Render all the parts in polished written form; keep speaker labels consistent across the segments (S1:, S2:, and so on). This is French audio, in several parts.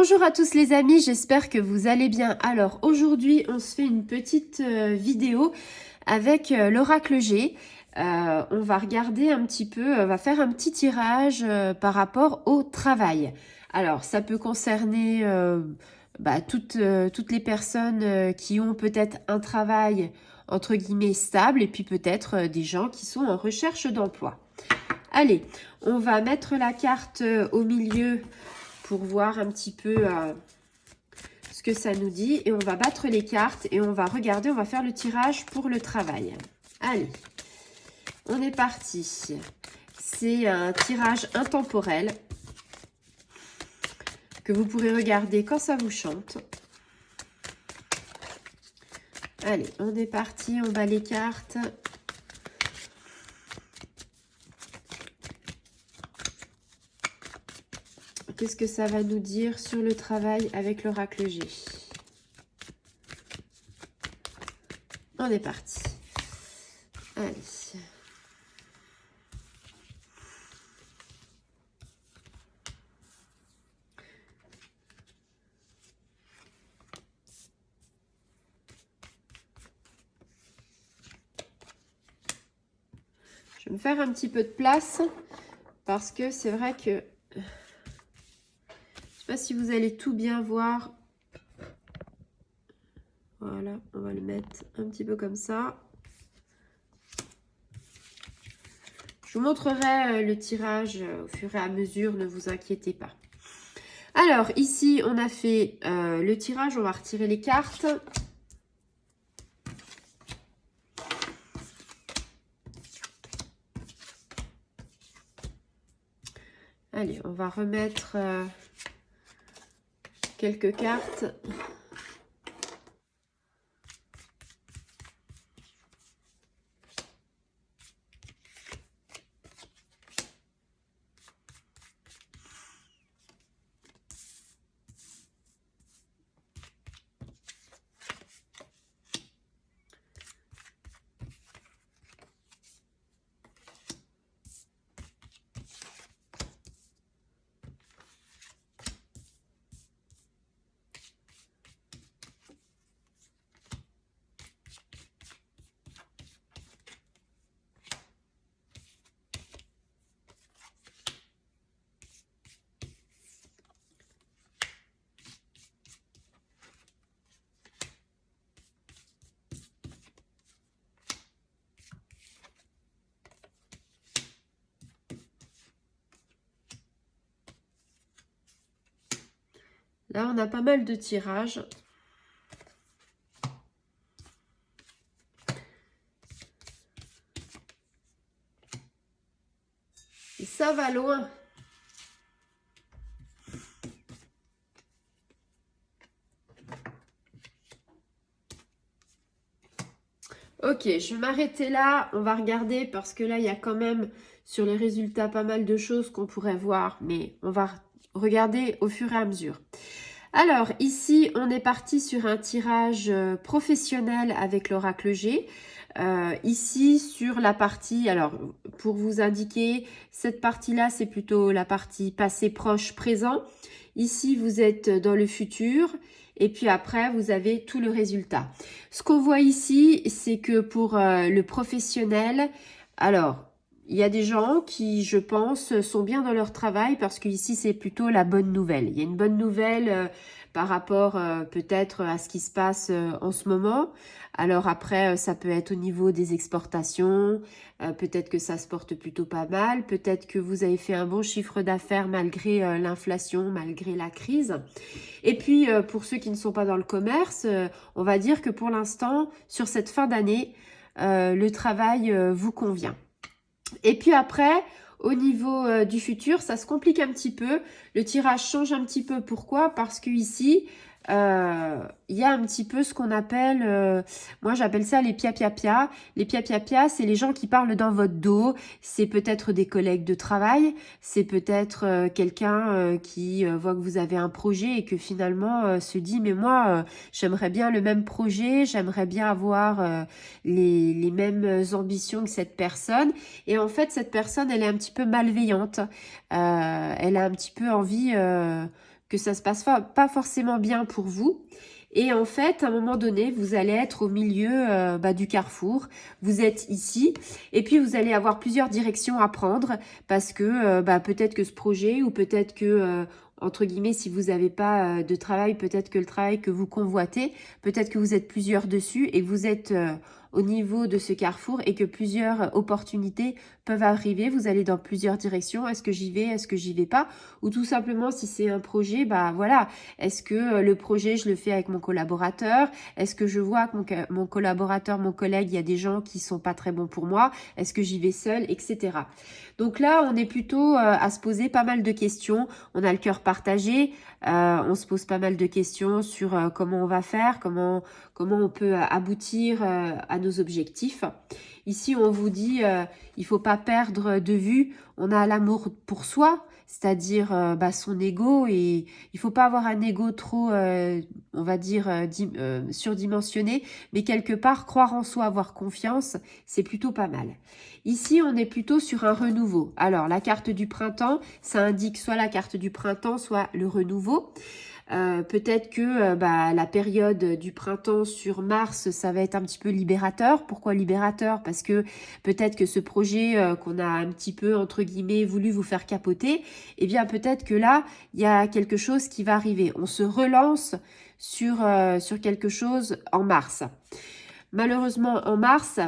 S1: Bonjour à tous les amis, j'espère que vous allez bien. Alors aujourd'hui on se fait une petite vidéo avec l'oracle G. On va regarder un petit peu, on va faire un petit tirage par rapport au travail. Alors ça peut concerner toutes les personnes qui ont peut-être un travail entre guillemets stable et puis peut-être des gens qui sont en recherche d'emploi. Allez, on va mettre la carte au milieu pour voir un petit peu ce que ça nous dit. Et on va battre les cartes et on va regarder, on va faire le tirage pour le travail. Allez, on est parti. C'est un tirage intemporel que vous pourrez regarder quand ça vous chante. Allez, on est parti, on bat les cartes. Qu'est-ce que ça va nous dire sur le travail avec l'oracle G? On est parti. Allez. Je vais me faire un petit peu de place parce que c'est vrai que je ne sais pas si vous allez tout bien voir. Voilà, on va le mettre un petit peu comme ça. Je vous montrerai le tirage au fur et à mesure, ne vous inquiétez pas. Alors, ici, on a fait le tirage, on va retirer les cartes. Allez, on va remettre quelques cartes. Là, on a pas mal de tirages. Et ça va loin. Ok, je vais m'arrêter là. On va regarder parce que là, il y a quand même sur les résultats pas mal de choses qu'on pourrait voir. Mais on va regarder au fur et à mesure. Alors, ici, on est parti sur un tirage professionnel avec l'oracle G. Ici, sur la partie, alors, pour vous indiquer, cette partie-là, c'est plutôt la partie passé, proche, présent. Ici, vous êtes dans le futur. Et puis après, vous avez tout le résultat. Ce qu'on voit ici, c'est que pour le professionnel, alors, il y a des gens qui, je pense, sont bien dans leur travail parce qu'ici, c'est plutôt la bonne nouvelle. Il y a une bonne nouvelle par rapport peut-être à ce qui se passe en ce moment. Alors après, ça peut être au niveau des exportations, peut-être que ça se porte plutôt pas mal, peut-être que vous avez fait un bon chiffre d'affaires malgré l'inflation, malgré la crise. Et puis, pour ceux qui ne sont pas dans le commerce, on va dire que pour l'instant, sur cette fin d'année, le travail vous convient. Et puis après, au niveau du futur, ça se complique un petit peu. Le tirage change un petit peu. Pourquoi? Parce que ici, il y a un petit peu ce qu'on appelle, moi j'appelle ça les pia-pia-pia. Les pia-pia-pia, c'est les gens qui parlent dans votre dos. C'est peut-être des collègues de travail. C'est peut-être quelqu'un qui voit que vous avez un projet et que finalement se dit, mais moi, j'aimerais bien le même projet. J'aimerais bien avoir les mêmes ambitions que cette personne. Et en fait, cette personne, elle est un petit peu malveillante. Elle a un petit peu envie que ça se passe pas forcément bien pour vous. Et en fait, à un moment donné, vous allez être au milieu du carrefour. Vous êtes ici et puis vous allez avoir plusieurs directions à prendre parce que peut-être que ce projet ou peut-être que, entre guillemets, si vous n'avez pas de travail, peut-être que le travail que vous convoitez, peut-être que vous êtes plusieurs dessus et que vous êtes au niveau de ce carrefour et que plusieurs opportunités peuvent arriver. Vous allez dans plusieurs directions. Est-ce que j'y vais? Est-ce que j'y vais pas? Ou tout simplement, si c'est un projet, voilà. Est-ce que le projet, je le fais avec mon collaborateur? Est-ce que je vois que mon collaborateur, mon collègue, il y a des gens qui sont pas très bons pour moi? Est-ce que j'y vais seule, etc. Donc là, on est plutôt à se poser pas mal de questions. On a le cœur partagé. On se pose pas mal de questions sur comment on va faire, comment on peut aboutir à nos objectifs. Ici, on vous dit, il faut pas perdre de vue. On a l'amour pour soi, c'est-à-dire son ego, et il faut pas avoir un ego trop, on va dire, surdimensionné, mais quelque part, croire en soi, avoir confiance, c'est plutôt pas mal. Ici, on est plutôt sur un renouveau. Alors, la carte du printemps, ça indique soit la carte du printemps, soit le renouveau. Peut-être que la période du printemps sur Mars, ça va être un petit peu libérateur. Pourquoi libérateur? Parce que peut-être que ce projet qu'on a un petit peu, entre guillemets, voulu vous faire capoter, eh bien peut-être que là, il y a quelque chose qui va arriver. On se relance sur quelque chose en mars. Malheureusement, en mars,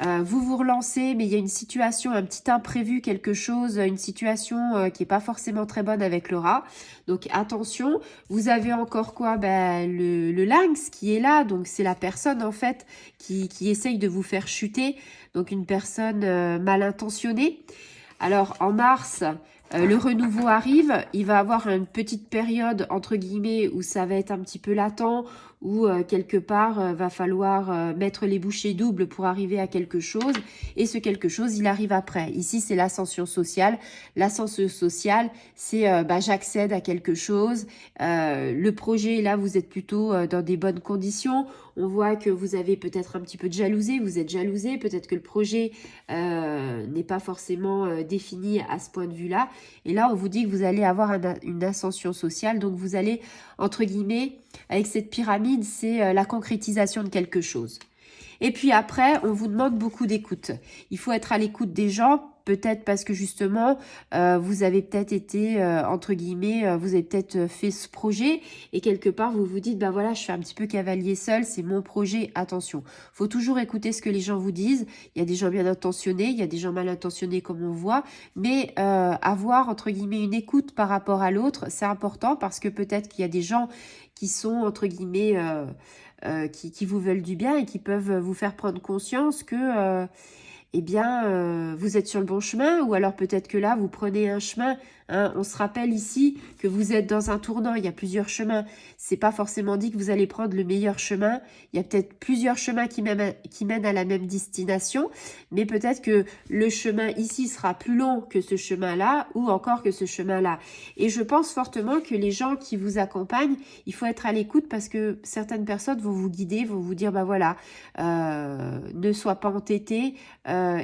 S1: vous vous relancez, mais il y a une situation, un petit imprévu, quelque chose, une situation qui est pas forcément très bonne avec le rat. Donc attention, vous avez encore quoi? Le lynx qui est là, donc c'est la personne en fait qui essaye de vous faire chuter, donc une personne mal intentionnée. Alors en mars, le renouveau arrive, il va avoir une petite période entre guillemets où ça va être un petit peu latent, où quelque part va falloir mettre les bouchées doubles pour arriver à quelque chose, et ce quelque chose il arrive après. Ici c'est l'ascension sociale. L'ascension sociale c'est j'accède à quelque chose, le projet là vous êtes plutôt dans des bonnes conditions. On voit que vous avez peut-être un petit peu de jalousie, vous êtes jalousé, peut-être que le projet n'est pas forcément défini à ce point de vue-là. Et là, on vous dit que vous allez avoir une ascension sociale, donc vous allez, entre guillemets, avec cette pyramide, c'est la concrétisation de quelque chose. Et puis après, on vous demande beaucoup d'écoute. Il faut être à l'écoute des gens, peut-être parce que justement, vous avez peut-être été, entre guillemets, vous avez peut-être fait ce projet et quelque part, vous vous dites, voilà, je suis un petit peu cavalier seul, c'est mon projet, attention. Faut toujours écouter ce que les gens vous disent. Il y a des gens bien intentionnés, il y a des gens mal intentionnés comme on voit, mais avoir, entre guillemets, une écoute par rapport à l'autre, c'est important parce que peut-être qu'il y a des gens qui sont, entre guillemets, qui vous veulent du bien et qui peuvent vous faire prendre conscience que vous êtes sur le bon chemin, ou alors peut-être que là, vous prenez un chemin. Hein. On se rappelle ici que vous êtes dans un tournant, il y a plusieurs chemins. C'est pas forcément dit que vous allez prendre le meilleur chemin. Il y a peut-être plusieurs chemins qui mènent à la même destination, mais peut-être que le chemin ici sera plus long que ce chemin-là, ou encore que ce chemin-là. Et je pense fortement que les gens qui vous accompagnent, il faut être à l'écoute parce que certaines personnes vont vous guider, vont vous dire, ne sois pas entêté,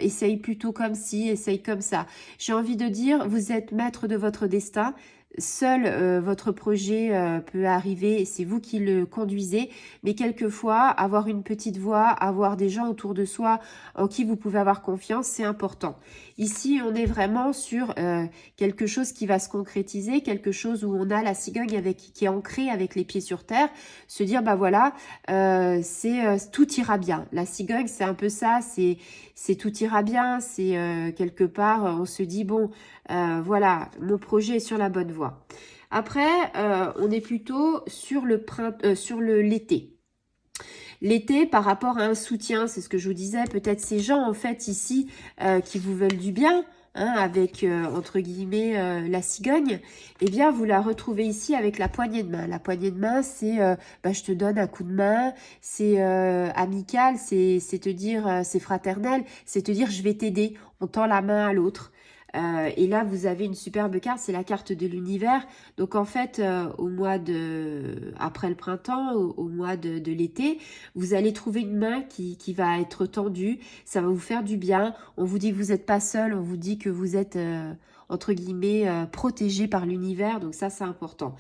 S1: essaye plutôt comme ci, essaye comme ça. J'ai envie de dire, vous êtes maître de votre destin. Seul votre projet peut arriver, c'est vous qui le conduisez, mais quelquefois, avoir une petite voix, avoir des gens autour de soi en qui vous pouvez avoir confiance, c'est important. Ici, on est vraiment sur quelque chose qui va se concrétiser, quelque chose où on a la cigogne qui est ancrée avec les pieds sur terre, se dire, tout ira bien. La cigogne, c'est un peu ça, c'est tout ira bien, c'est quelque part, on se dit, voilà, mon projet est sur la bonne voie. Après, on est plutôt sur l'été. L'été, par rapport à un soutien, c'est ce que je vous disais, peut-être ces gens, en fait, ici, qui vous veulent du bien, avec, entre guillemets, la cigogne, eh bien, vous la retrouvez ici avec la poignée de main. La poignée de main, c'est, je te donne un coup de main, c'est amical, c'est te dire, c'est fraternel, c'est te dire, je vais t'aider, on tend la main à l'autre. Et là, vous avez une superbe carte, c'est la carte de l'univers. Donc, en fait, après le printemps, au mois de l'été, vous allez trouver une main qui va être tendue. Ça va vous faire du bien. On vous dit que vous n'êtes pas seul. On vous dit que vous êtes entre guillemets, protégé par l'univers. Donc ça, c'est important.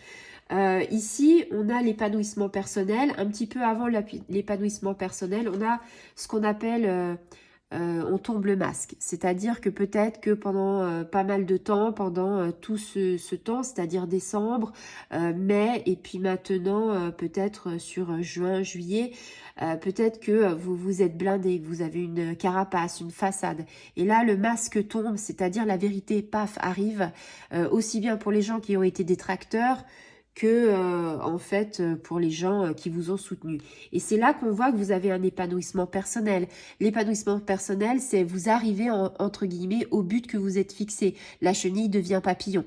S1: Ici, on a l'épanouissement personnel. Un petit peu avant l'épanouissement personnel, on a ce qu'on appelle... on tombe le masque. C'est-à-dire que peut-être que pendant pas mal de temps, pendant tout ce temps, c'est-à-dire décembre, mai, et puis maintenant peut-être sur juin, juillet, peut-être que vous vous êtes blindé, que vous avez une carapace, une façade. Et là, le masque tombe, c'est-à-dire la vérité, paf, arrive, aussi bien pour les gens qui ont été détracteurs, que en fait pour les gens qui vous ont soutenu. Et c'est là qu'on voit que vous avez un épanouissement personnel. L'épanouissement personnel, c'est vous arrivez entre guillemets au but que vous êtes fixé. La chenille devient papillon.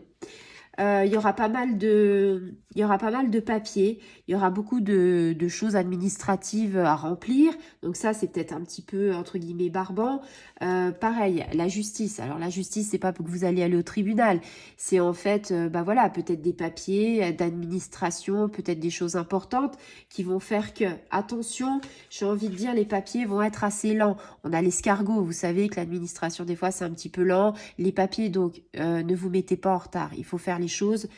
S1: Il y aura pas mal de papiers, il y aura beaucoup de choses administratives à remplir. Donc ça, c'est peut-être un petit peu, entre guillemets, barbant. Pareil, la justice. Alors la justice, c'est pas pour que vous allez aller au tribunal. C'est en fait, bah voilà, peut-être des papiers d'administration, peut-être des choses importantes qui vont faire que, attention, j'ai envie de dire, les papiers vont être assez lents. On a l'escargot, vous savez que l'administration, des fois, c'est un petit peu lent. Les papiers, donc, ne vous mettez pas en retard. Il faut faire les choses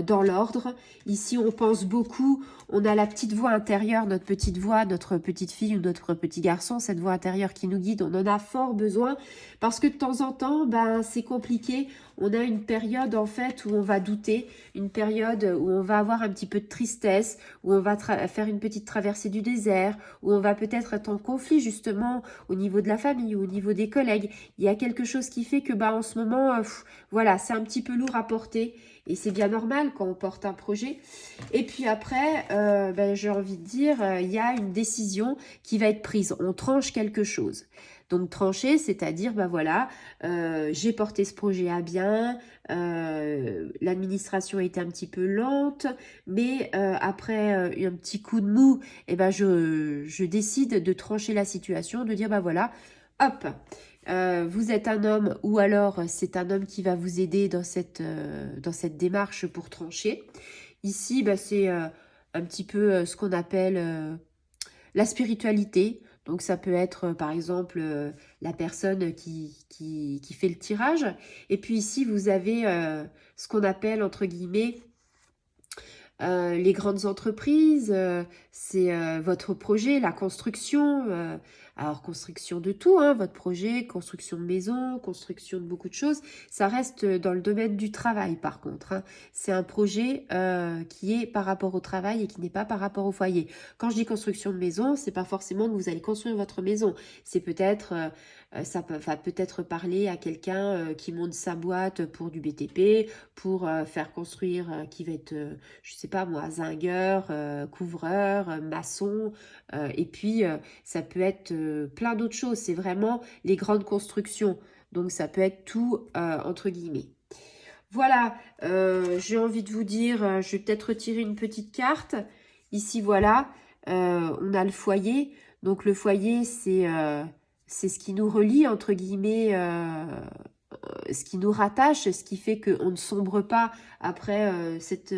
S1: dans l'ordre. Ici, on pense beaucoup, on a la petite voix intérieure, notre petite voix, notre petite fille ou notre petit garçon, cette voix intérieure qui nous guide, on en a fort besoin parce que de temps en temps, ben, c'est compliqué. On a une période en fait où on va douter, une période où on va avoir un petit peu de tristesse, où on va faire une petite traversée du désert, où on va peut-être être en conflit justement au niveau de la famille ou au niveau des collègues. Il y a quelque chose qui fait que bah, en ce moment, voilà, c'est un petit peu lourd à porter. Et c'est bien normal quand on porte un projet. Et puis après, ben, j'ai envie de dire, il y a une décision qui va être prise. On tranche quelque chose. Donc trancher, c'est-à-dire, ben voilà, j'ai porté ce projet à bien, l'administration a été un petit peu lente, mais après un petit coup de mou, eh ben je décide de trancher la situation, de dire, ben voilà, hop, vous êtes un homme ou alors c'est un homme qui va vous aider dans cette démarche pour trancher. Ici, bah, c'est un petit peu ce qu'on appelle la spiritualité. Donc ça peut être par exemple la personne qui fait le tirage. Et puis ici, vous avez ce qu'on appelle entre guillemets les grandes entreprises, c'est votre projet, la construction, alors construction de tout, hein, votre projet, construction de maison, construction de beaucoup de choses, ça reste dans le domaine du travail par contre. Hein. C'est un projet qui est par rapport au travail et qui n'est pas par rapport au foyer. Quand je dis construction de maison, c'est pas forcément que vous allez construire votre maison, c'est peut-être... ça va peut-être parler à quelqu'un qui monte sa boîte pour du BTP, pour faire construire, qui va être, je sais pas moi, zingueur, couvreur, maçon, et puis ça peut être plein d'autres choses. C'est vraiment les grandes constructions. Donc ça peut être tout entre guillemets. Voilà, j'ai envie de vous dire, je vais peut-être retirer une petite carte. Ici, voilà, on a le foyer. Donc le foyer, c'est ce qui nous relie, entre guillemets, ce qui nous rattache, ce qui fait qu'on ne sombre pas après cette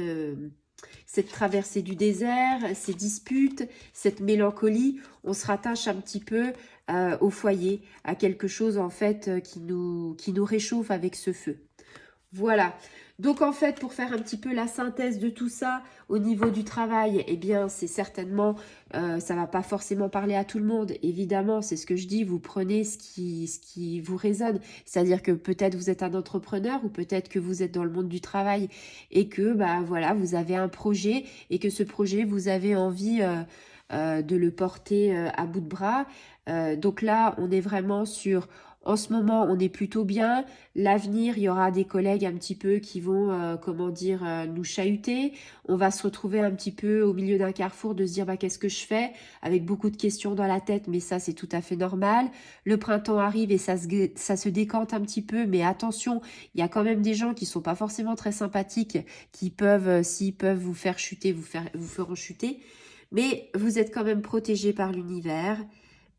S1: traversée du désert, ces disputes, cette mélancolie. On se rattache un petit peu au foyer, à quelque chose en fait qui nous réchauffe avec ce feu. Voilà. Donc en fait, pour faire un petit peu la synthèse de tout ça au niveau du travail, eh bien c'est certainement, ça va pas forcément parler à tout le monde. Évidemment, c'est ce que je dis, vous prenez ce qui vous résonne. C'est-à-dire que peut-être vous êtes un entrepreneur ou peut-être que vous êtes dans le monde du travail et que bah voilà, vous avez un projet et que ce projet, vous avez envie de le porter à bout de bras. Donc là, on est vraiment sur... En ce moment, on est plutôt bien. L'avenir, il y aura des collègues un petit peu qui vont, comment dire, nous chahuter. On va se retrouver un petit peu au milieu d'un carrefour de se dire, bah, qu'est-ce que je fais? Avec beaucoup de questions dans la tête, mais ça, c'est tout à fait normal. Le printemps arrive et ça se décante un petit peu, mais attention, il y a quand même des gens qui sont pas forcément très sympathiques, qui peuvent, s'ils peuvent vous faire chuter, vous feront chuter. Mais vous êtes quand même protégé par l'univers.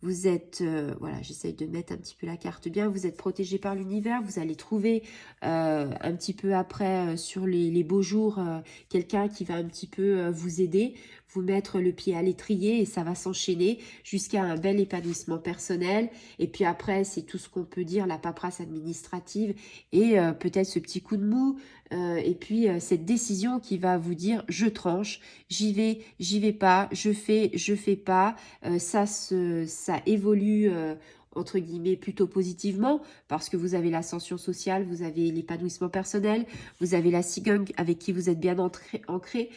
S1: vous êtes, voilà, j'essaye de mettre un petit peu la carte bien, vous êtes protégé par l'univers, vous allez trouver un petit peu après, sur les beaux jours, quelqu'un qui va un petit peu vous aider, vous mettre le pied à l'étrier et ça va s'enchaîner jusqu'à un bel épanouissement personnel. Et puis après, c'est tout ce qu'on peut dire, la paperasse administrative et peut-être ce petit coup de mou et puis cette décision qui va vous dire je tranche, j'y vais pas, je fais pas. Ça évolue entre guillemets plutôt positivement parce que vous avez l'ascension sociale, vous avez l'épanouissement personnel, vous avez la cigogne avec qui vous êtes bien ancré.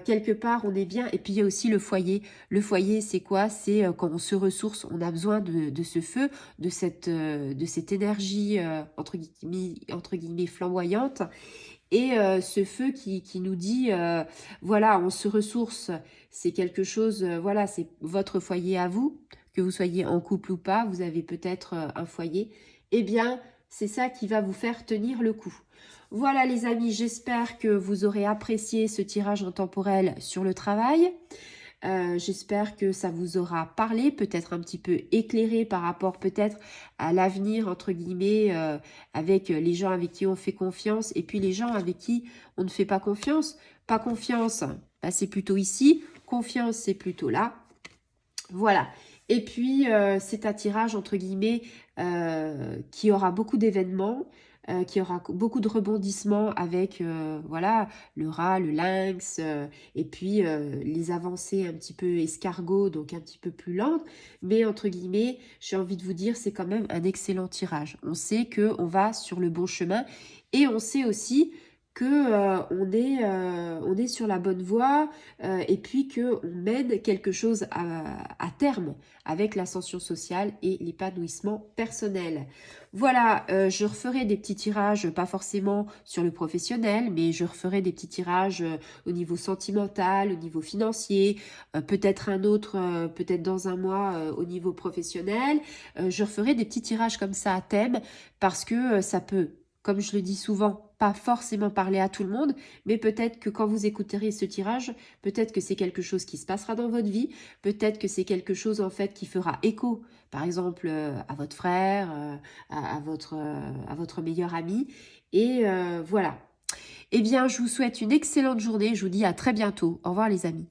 S1: Quelque part, on est bien. Et puis, il y a aussi le foyer. Le foyer, c'est quoi? C'est quand on se ressource, on a besoin de ce feu, de cette énergie, entre guillemets flamboyante. Et ce feu qui nous dit, voilà, on se ressource, c'est quelque chose, voilà, c'est votre foyer à vous, que vous soyez en couple ou pas, vous avez peut-être un foyer, eh bien, c'est ça qui va vous faire tenir le coup. Voilà les amis, j'espère que vous aurez apprécié ce tirage intemporel sur le travail. J'espère que ça vous aura parlé, peut-être un petit peu éclairé par rapport peut-être à l'avenir, entre guillemets, avec les gens avec qui on fait confiance et puis les gens avec qui on ne fait pas confiance. Pas confiance, bah, c'est plutôt ici. Confiance, c'est plutôt là. Voilà. Et puis, c'est un tirage, entre guillemets, qui aura beaucoup d'événements, qui aura beaucoup de rebondissements avec, voilà, le rat, le lynx, et puis les avancées un petit peu escargot, donc un petit peu plus lentes. Mais, entre guillemets, j'ai envie de vous dire, c'est quand même un excellent tirage. On sait qu'on va sur le bon chemin et on sait aussi que on est sur la bonne voie et puis qu'on mène quelque chose à terme avec l'ascension sociale et l'épanouissement personnel. Voilà, je referai des petits tirages, pas forcément sur le professionnel, mais je referai des petits tirages au niveau sentimental, au niveau financier, peut-être un autre, peut-être dans un mois au niveau professionnel. Je referai des petits tirages comme ça à thème parce que ça peut, comme je le dis souvent, pas forcément parler à tout le monde, mais peut-être que quand vous écouterez ce tirage, peut-être que c'est quelque chose qui se passera dans votre vie, peut-être que c'est quelque chose en fait qui fera écho, par exemple à votre frère, à votre meilleur ami, et voilà. Eh bien, je vous souhaite une excellente journée, je vous dis à très bientôt. Au revoir les amis.